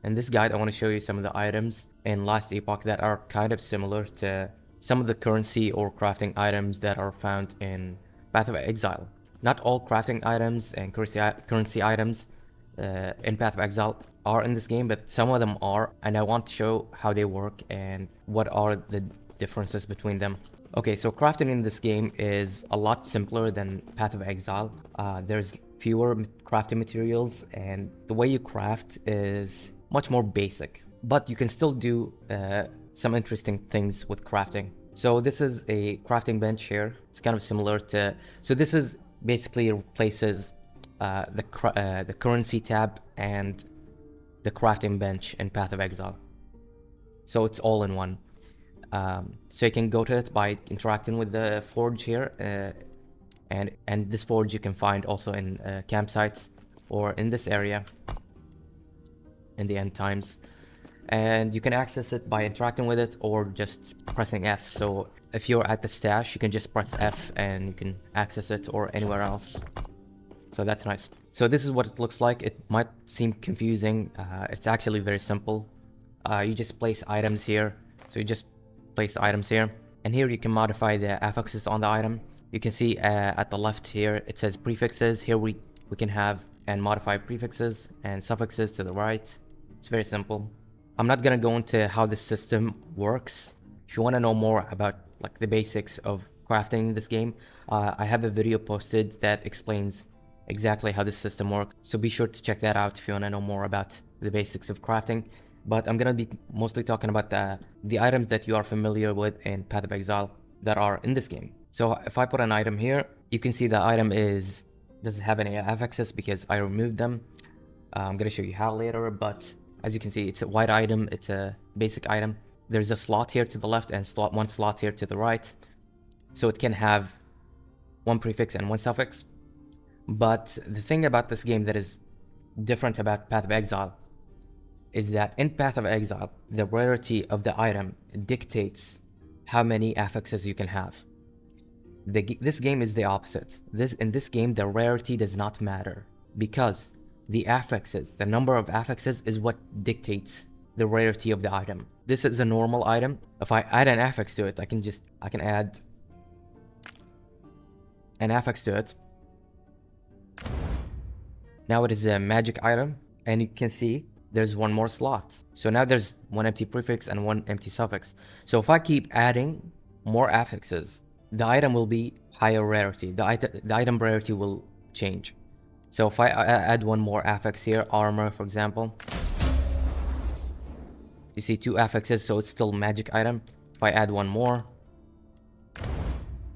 In this guide, I want to show you some of the items in Last Epoch that are kind of similar to some of the currency or crafting items that are found in Path of Exile. Not all crafting items and currency items in Path of Exile are in this game, but some of them are, and I want to show how they work and what are the differences between them. Okay, so crafting in this game is a lot simpler than Path of Exile. There's fewer crafting materials, and the way you craft is much more basic, but you can still do some interesting things with crafting. So this is a crafting bench here. It's kind of similar to, so this is basically replaces the currency tab and the crafting bench in Path of Exile. So it's all in one. So you can go to it by interacting with the forge here, and this forge you can find also in campsites or in this area in the end times, and you can access it by interacting with it or just pressing F. So if you're at the stash, you can just press F and you can access it, or anywhere else. So that's nice. So this is what it looks like. It might seem confusing. It's actually very simple. You just place items here. So you just place items here, and here you can modify the affixes on the item. You can see at the left here it says prefixes. Here we can have and modify prefixes and suffixes to the right. It's very simple. I'm not gonna go into how this system works. If you want to know more about like the basics of crafting this game, I have a video posted that explains exactly how this system works, so be sure to check that out if you want to know more about the basics of crafting. But I'm gonna be mostly talking about the items that you are familiar with in Path of Exile that are in this game. So if I put an item here, you can see the item doesn't have any affixes because I removed them. I'm gonna show you how later, but as you can see, it's a white item. It's a basic item. There's a slot here to the left and one slot here to the right, so it can have one prefix and one suffix. But the thing about this game that is different about Path of Exile is that in Path of Exile, the rarity of the item dictates how many affixes you can have. This game is the opposite. In this game, the rarity does not matter, because the affixes, the number of affixes, is what dictates the rarity of the item. This is a normal item. If I add an affix to it, I can add an affix to it. Now it is a magic item, and you can see there's one more slot. So now there's one empty prefix and one empty suffix. So if I keep adding more affixes, the item will be higher rarity. The item rarity will change. So if I add one more affix here, armor for example, you see two affixes, so it's still magic item. If I add one more,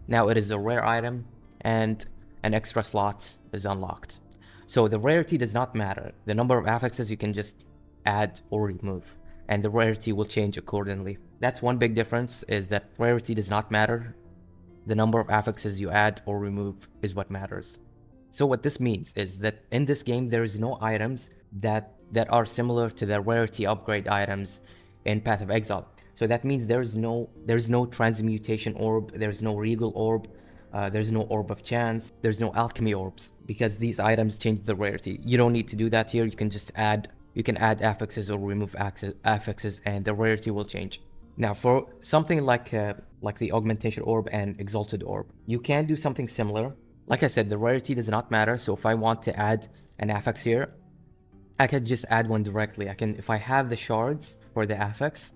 now it is a rare item, and an extra slot is unlocked. So the rarity does not matter. The number of affixes you can just add or remove, and the rarity will change accordingly. That's one big difference, is that rarity does not matter. The number of affixes you add or remove is what matters. So what this means is that in this game, there is no items that are similar to the rarity upgrade items in Path of Exile. So that means there's no transmutation orb, there's no regal orb, there's no orb of chance, there's no alchemy orbs, because these items change the rarity. You don't need to do that here. You can just add affixes or remove affixes, and the rarity will change. Now for something like the augmentation orb and exalted orb, you can do something similar. Like I said, the rarity does not matter. So if I want to add an affix here, I can just add one directly. If I have the shards for the affix,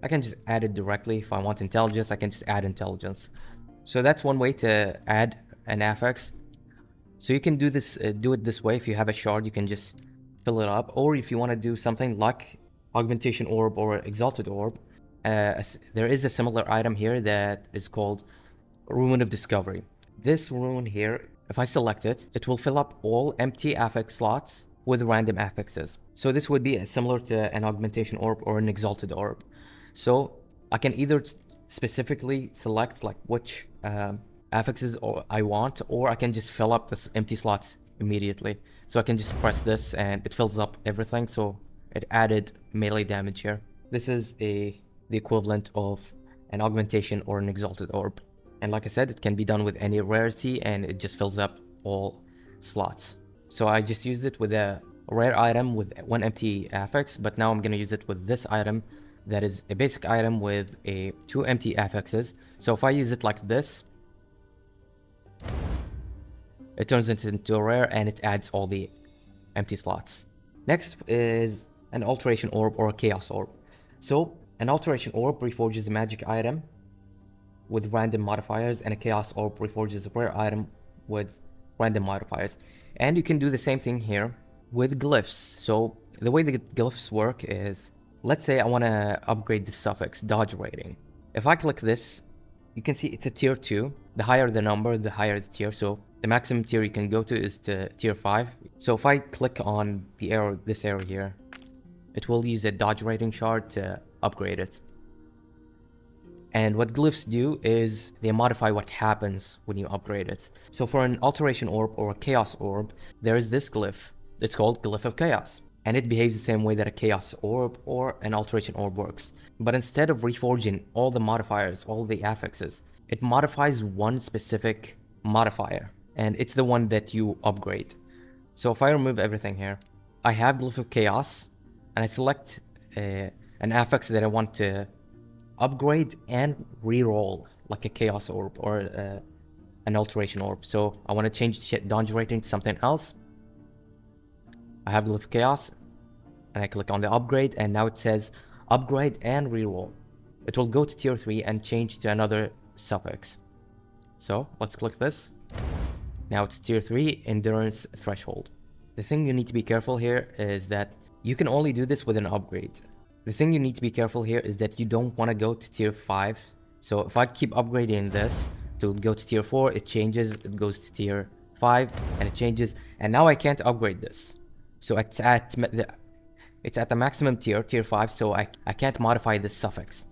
I can just add it directly. If I want intelligence, I can just add intelligence. So that's one way to add an affix. So you can do it this way. If you have a shard, you can just fill it up. Or if you want to do something like augmentation orb or exalted orb, there is a similar item here that is called Rune of Discovery. This rune here, if I select it, it will fill up all empty affix slots with random affixes. So this would be similar to an augmentation orb or an exalted orb. So I can either specifically select like which affixes I want, or I can just fill up this empty slots immediately. So I can just press this and it fills up everything. So it added melee damage here. This is the equivalent of an augmentation or an exalted orb. And like I said, it can be done with any rarity, and it just fills up all slots. So I just used it with a rare item with one empty affix, but now I'm gonna use it with this item that is a basic item with two empty affixes. So if I use it like this, it turns it into a rare and it adds all the empty slots. Next is an alteration orb or a chaos orb. So an alteration orb reforges a magic item with random modifiers, and a chaos orb reforges a rare item with random modifiers. And you can do the same thing here with glyphs. So the way the glyphs work is, let's say I want to upgrade the suffix dodge rating. If I click this, you can see it's a tier 2. The higher the number, the higher the tier. So the maximum tier you can go to is to tier 5. So if I click on the arrow, this arrow here, it will use a dodge rating shard to upgrade it. And what glyphs do is they modify what happens when you upgrade it. So for an alteration orb or a chaos orb, there is this glyph. It's called Glyph of Chaos. And it behaves the same way that a chaos orb or an alteration orb works. But instead of reforging all the modifiers, all the affixes, it modifies one specific modifier. And it's the one that you upgrade. So if I remove everything here, I have Glyph of Chaos, and I select an affix that I want to upgrade and reroll, like a chaos orb or an alteration orb. So I want to change dodge rating to something else. I have Glyph of Chaos, and I click on the upgrade, and now it says upgrade and reroll. It will go to tier 3 and change to another suffix. So let's click this. Now it's tier 3 endurance threshold. The thing you need to be careful here is that you can only do this with an upgrade. The thing you need to be careful here is that you don't want to go to tier 5. So if I keep upgrading this to go to tier 4, it changes, it goes to tier 5, and it changes, and now I can't upgrade this. So it's at the maximum tier, tier 5, so I can't modify this suffix.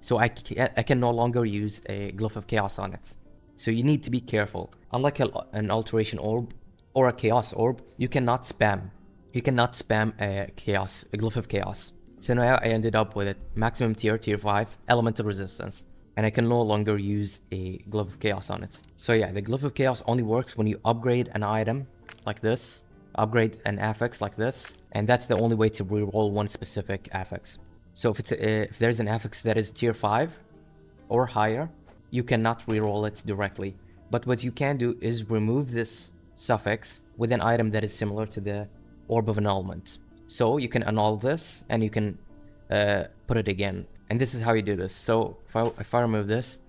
So I can no longer use a Glyph of Chaos on it. So you need to be careful. Unlike an alteration orb or a chaos orb, you cannot spam. You cannot spam a Glyph of Chaos. So now I ended up with a maximum tier, tier 5, elemental resistance. And I can no longer use a Glyph of Chaos on it. So yeah, the Glyph of Chaos only works when you upgrade an item like this, upgrade an affix like this, and that's the only way to reroll one specific affix. So if there's an affix that is tier 5 or higher, you cannot reroll it directly. But what you can do is remove this suffix with an item that is similar to the Orb of Annulment. So you can annul this and you can put it again. And this is how you do this. So if I remove this,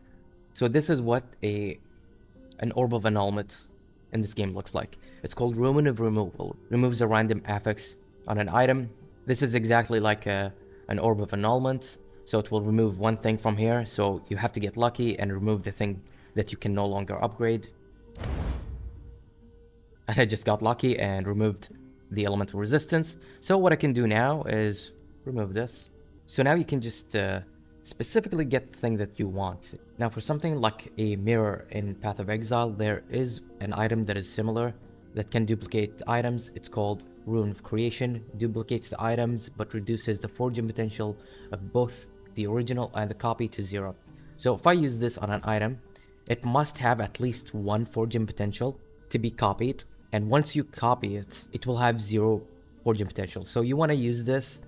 so this is what an Orb of Annulment in this game looks like. It's called Rune of Removal. Removes a random affix on an item. This is exactly like an Orb of Annulment. So it will remove one thing from here. So you have to get lucky and remove the thing that you can no longer upgrade. And I just got lucky and removed the elemental resistance. So what I can do now is remove this. So now you can just specifically get the thing that you want. Now for something like a mirror in Path of Exile, there is an item that is similar that can duplicate items. It's called Rune of Creation. Duplicates the items but reduces the forging potential of both the original and the copy to 0. So if I use this on an item, it must have at least one forging potential to be copied. And once you copy it, it will have 0 forging potential. So you want to use this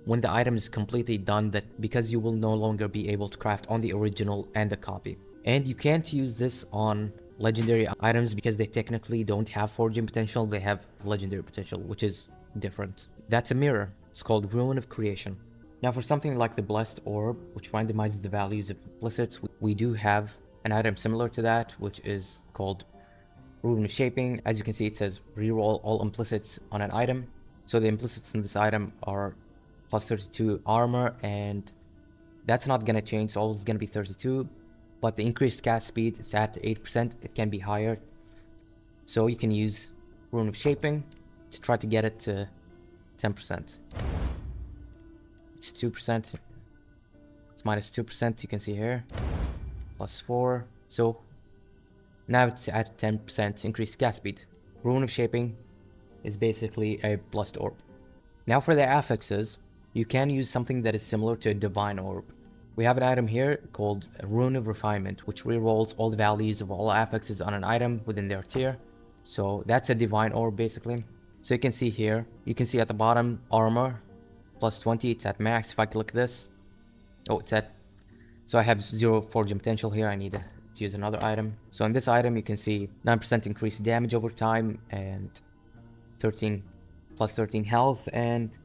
when the item is completely done, that because you will no longer be able to craft on the original and the copy. And you can't use this on legendary items because they technically don't have forging potential. They have legendary potential, which is different. That's a mirror. It's called Rune of Creation. Now for something like the Blessed Orb, which randomizes the values of implicits, we do have an item similar to that, which is called Rune of Shaping. As you can see, it says reroll all implicits on an item. So the implicits in this item are plus 32 armor, and that's not going to change. It's always going to be 32, but the increased cast speed is at 8%. It can be higher. So you can use Rune of Shaping to try to get it to 10%. It's 2%. It's minus 2%, you can see here. Plus 4. So now it's at 10% increased cast speed. Rune of Shaping is basically a Blessed Orb. Now for the affixes, you can use something that is similar to a Divine Orb. We have an item here called Rune of Refinement, which rerolls all the values of all affixes on an item within their tier. So that's a Divine Orb basically. So you can see here, you can see at the bottom, armor, plus 20, it's at max. If I click this, oh, it's at, so I have 0 forging potential here, I need to use another item. So in this item, you can see 9% increased damage over time, and 13, plus 13 health, and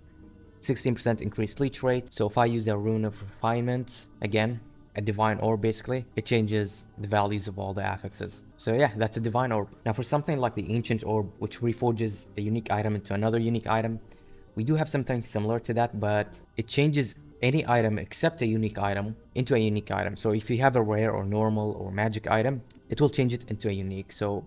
16% increased leech rate. So if I use a Rune of Refinement, again, a Divine Orb basically, it changes the values of all the affixes. So yeah, that's a Divine Orb. Now for something like the Ancient Orb, which reforges a unique item into another unique item, we do have something similar to that, but it changes any item except a unique item into a unique item. So if you have a rare or normal or magic item, it will change it into a unique. So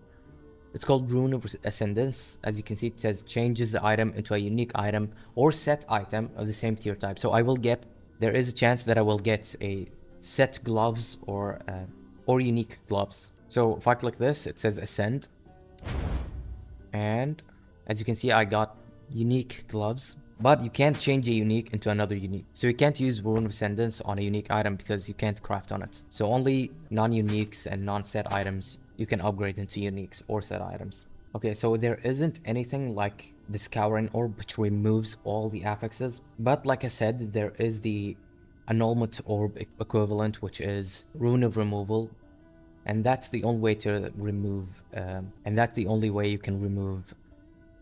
it's called Rune of Ascendance. As you can see, it says changes the item into a unique item or set item of the same tier type. So I will get, there is a chance that I will get a set gloves or unique gloves. So if I click this, it says Ascend. And as you can see, I got unique gloves. But you can't change a unique into another unique. So you can't use Rune of Ascendance on a unique item because you can't craft on it. So only non-uniques and non-set items you can upgrade into uniques or set items. Okay, so there isn't anything like the Scouring Orb which removes all the affixes. But like I said, there is the Annulment Orb equivalent, which is Rune of Removal. And that's the only way to remove, and that's the only way you can remove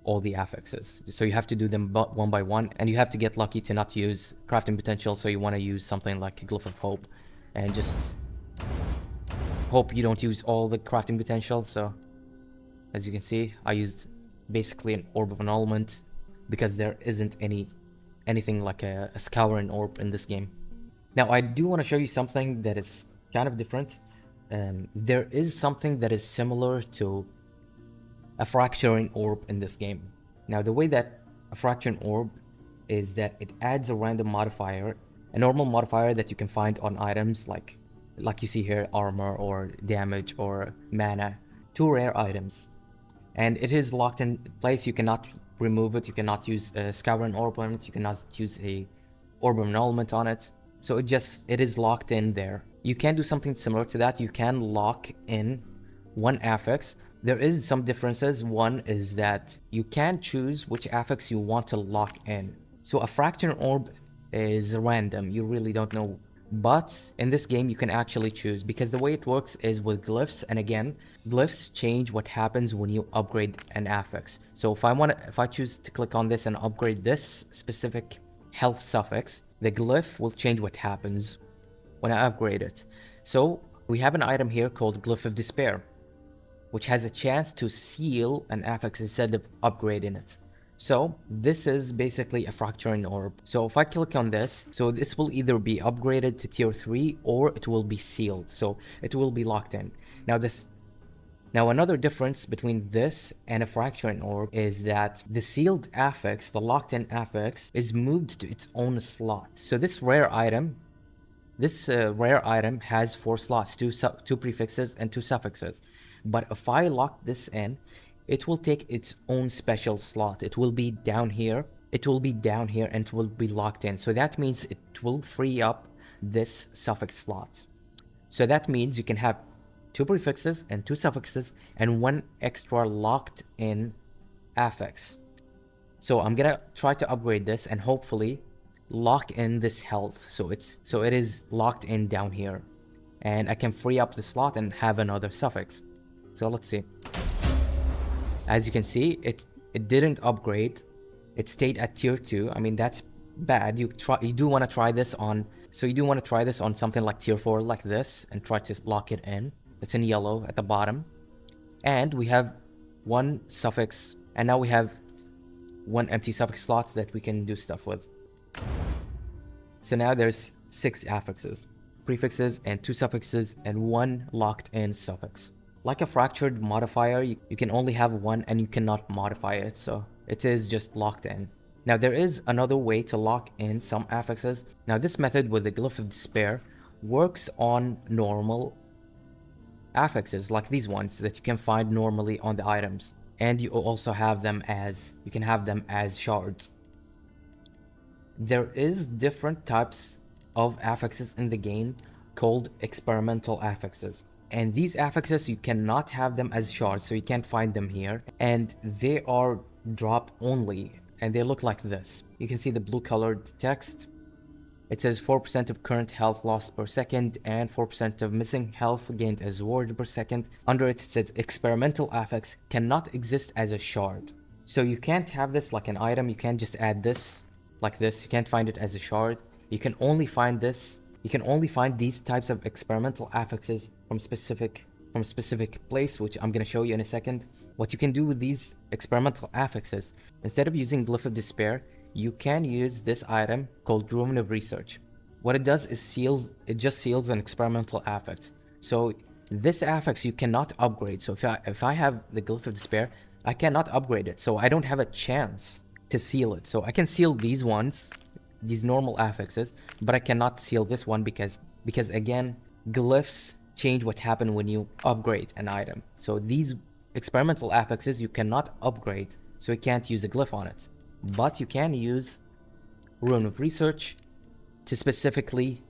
all the affixes. So you have to do them one by one, and you have to get lucky to not use crafting potential. So you want to use something like a Glyph of Hope and just hope you don't use all the crafting potential. So as you can see, I used basically an Orb of Annulment because there isn't anything like a Scouring Orb in this game. Now I do want to show you something that is kind of different. There is something that is similar to a Fracturing Orb in this game. Now the way that a Fracturing Orb is that it adds a random modifier, a normal modifier that you can find on items like you see here, armor or damage or mana, to rare items. And it is locked in place, you cannot remove it, you cannot use a Scouring Orb on it, you cannot use a Orb of Annulment on it. So it is locked in there. You can do something similar to that, you can lock in one affix. There is some differences. One is that you can choose which affix you want to lock in. So a Fracturing Orb is random, you really don't know. But in this game you can actually choose, because the way it works is with glyphs, and again, glyphs change what happens when you upgrade an affix. So if I choose to click on this and upgrade this specific health suffix, the glyph will change what happens when I upgrade it. So we have an item here called Glyph of Despair, which has a chance to seal an affix instead of upgrading it. So this is basically a Fracturing Orb. So if I click on this, so this will either be upgraded to tier 3 or it will be sealed. So it will be locked in. Now another difference between this and a Fracturing Orb is that the sealed affix, the locked in affix, is moved to its own slot. So this rare item has 4 slots, 2 prefixes and 2 suffixes. But if I lock this in, it will take its own special slot. It will be down here. It will be down here and it will be locked in. So that means it will free up this suffix slot. So that means you can have 2 prefixes and 2 suffixes and 1 extra locked in affix. So I'm gonna try to upgrade this and hopefully lock in this health. So it is locked in down here. And I can free up the slot and have another suffix. So let's see. As you can see, it didn't upgrade. It stayed at tier 2. I mean, that's bad. You do want to try this on something like tier 4 like this and try to lock it in. It's in yellow at the bottom. And we have 1 suffix, and now we have 1 empty suffix slot that we can do stuff with. So now there's 6 affixes, prefixes and 2 suffixes and 1 locked in suffix. Like a fractured modifier, you can only have 1 and you cannot modify it, so it is just locked in. Now there is another way to lock in some affixes. Now this method with the Glyph of Despair works on normal affixes like these ones that you can find normally on the items, and you also have them as shards. There is different types of affixes in the game called experimental affixes. And these affixes, you cannot have them as shards, so you can't find them here. And they are drop only, and they look like this. You can see the blue colored text. It says 4% of current health lost per second and 4% of missing health gained as ward per second. Under it, it says experimental affix cannot exist as a shard. So you can't have this like an item. You can't just add this like this. You can't find it as a shard. You can only find this. You can only find these types of experimental affixes from specific place, which I'm going to show you in a second. What you can do with these experimental affixes, instead of using Glyph of Despair, you can use this item called Rune of Research. What it does is it just seals an experimental affix. So this affix you cannot upgrade. So if I have the Glyph of Despair, I cannot upgrade it. So I don't have a chance to seal it. So I can seal these ones, these normal affixes, but I cannot seal this one because again, glyphs change what happened when you upgrade an item. So these experimental affixes you cannot upgrade, so you can't use a glyph on it. But you can use Rune of Research to specifically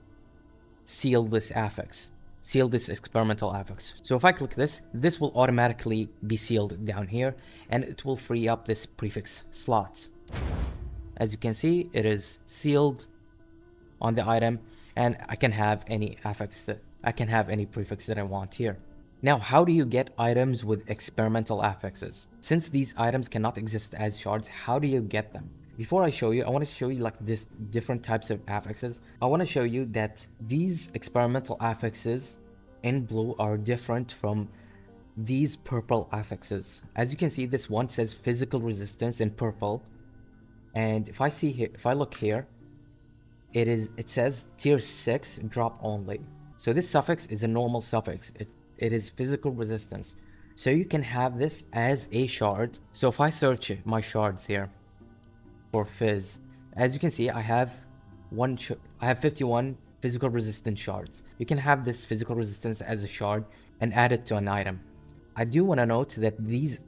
seal this affix, seal this experimental affix. So if I click this, this will automatically be sealed down here, and it will free up this prefix slot. As you can see, it is sealed on the item, and I can have any affix, I can have any prefix that I want here. Now, how do you get items with experimental affixes? Since these items cannot exist as shards, how do you get them? Before I show you, I want to show you like this different types of affixes. I want to show you that these experimental affixes in blue are different from these purple affixes. As you can see, this one says physical resistance in purple. And if I see here, if I look here, it says tier 6 drop only. So this suffix is a normal suffix. It is physical resistance. So you can have this as a shard. So if I search my shards here for fizz, as you can see, I have 51 physical resistance shards. You can have this physical resistance as a shard and add it to an item. I do want to note that these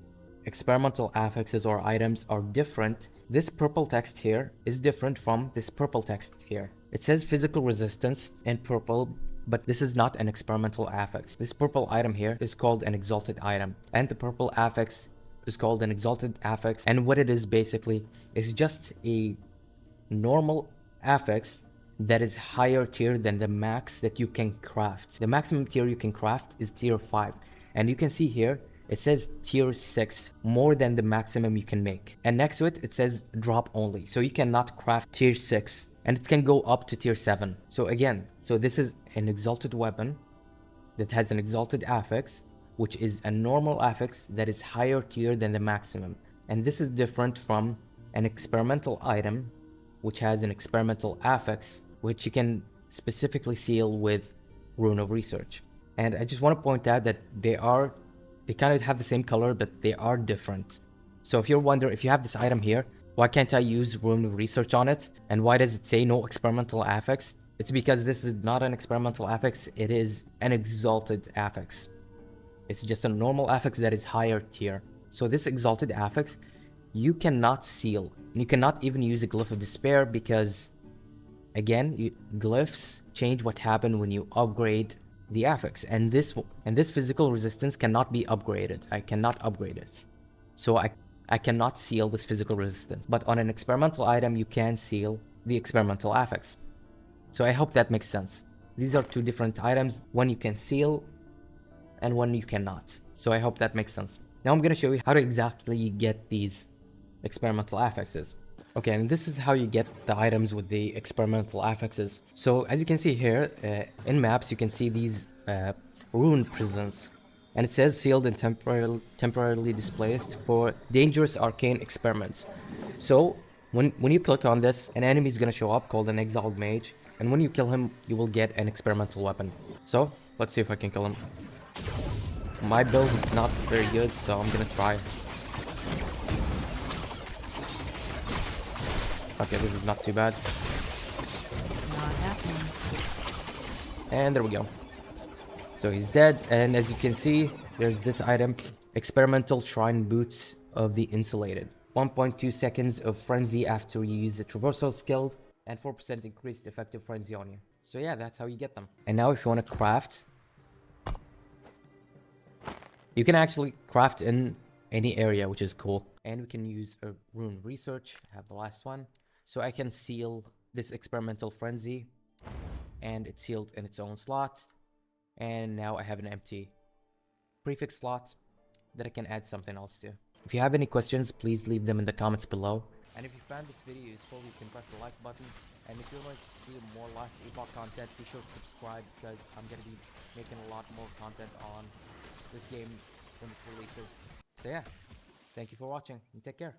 experimental affixes or items are different. This purple text here is different from this purple text here. It says physical resistance in purple, but this is not an experimental affix. This purple item here is called an exalted item, and the purple affix is called an exalted affix. And what it is basically is just a normal affix that is higher tier than the max that you can craft. The maximum tier you can craft is tier 5, and you can see here it says tier 6, more than the maximum you can make. And next to it, it says drop only. So you cannot craft tier 6, and it can go up to tier 7. So again, so this is an exalted weapon that has an exalted affix, which is a normal affix that is higher tier than the maximum. And this is different from an experimental item, which has an experimental affix, which you can specifically seal with Rune of Research. And I just want to point out that they kind of have the same color, but they are different. So if you're wondering, if you have this item here, why can't I use Rune of Research on it? And why does it say no experimental affix? It's because this is not an experimental affix, it is an exalted affix. It's just a normal affix that is higher tier. So this exalted affix, you cannot seal. You cannot even use a Glyph of Despair because, again, glyphs change what happened when you upgrade the affix, and this physical resistance cannot be upgraded. I cannot upgrade it, so I cannot seal this physical resistance. But on an experimental item, you can seal the experimental affix. So I hope that makes sense. These are two different items, one you can seal and one you cannot. So I hope that makes sense. Now I'm going to show you how to exactly get these experimental affixes. Okay, and this is how you get the items with the experimental affixes. So as you can see here, in maps, you can see these Rune Prisons. And it says sealed and temporarily displaced for dangerous arcane experiments. So when you click on this, an enemy is going to show up called an exiled mage. And when you kill him, you will get an experimental weapon. So let's see if I can kill him. My build is not very good, so I'm going to try. Okay, this is not too bad. Not happening. And there we go. So he's dead, and as you can see, there's this item, Experimental Shrine Boots of the Insulated. 1.2 seconds of frenzy after you use the traversal skill, and 4% increased effective frenzy on you. So yeah, that's how you get them. And now if you want to craft, you can actually craft in any area, which is cool. And we can use a rune research, have the last one. So I can seal this experimental frenzy, and it's sealed in its own slot. And now I have an empty prefix slot that I can add something else to. If you have any questions, please leave them in the comments below. And if you found this video useful, you can press the like button. And if you want to see more Last Epoch content, be sure to subscribe, because I'm going to be making a lot more content on this game when it releases. So yeah, thank you for watching and take care.